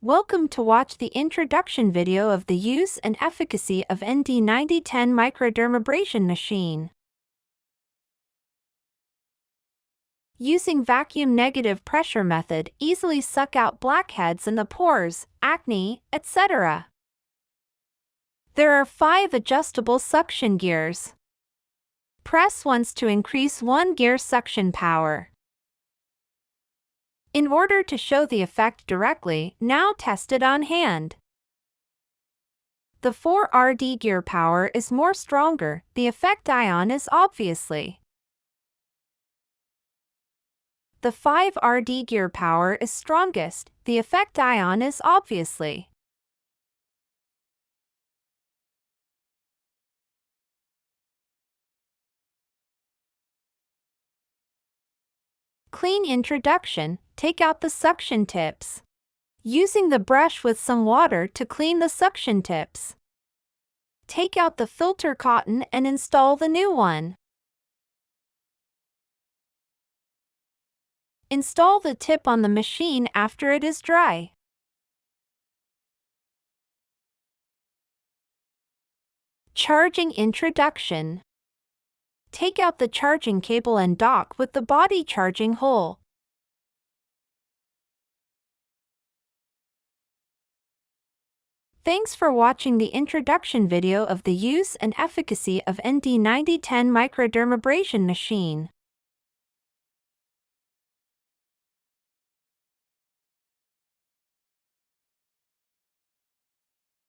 Welcome to watch the introduction video of the use and efficacy of ND9010 microdermabrasion machine. Using vacuum negative pressure method, easily suck out blackheads in the pores, acne, etc. There are 5 adjustable suction gears. Press once to increase 1 gear suction power. In order to show the effect directly, now test it on hand. The 4RD gear power is more stronger, the effect ion is obviously. The 5RD gear power is strongest, the effect ion is obviously. Clean introduction, take out the suction tips. Using the brush with some water to clean the suction tips. Take out the filter cotton and install the new one. Install the tip on the machine after it is dry. Charging introduction. Take out the charging cable and dock with the body charging hole. Thanks for watching the introduction video of the use and efficacy of ND9010 microdermabrasion machine.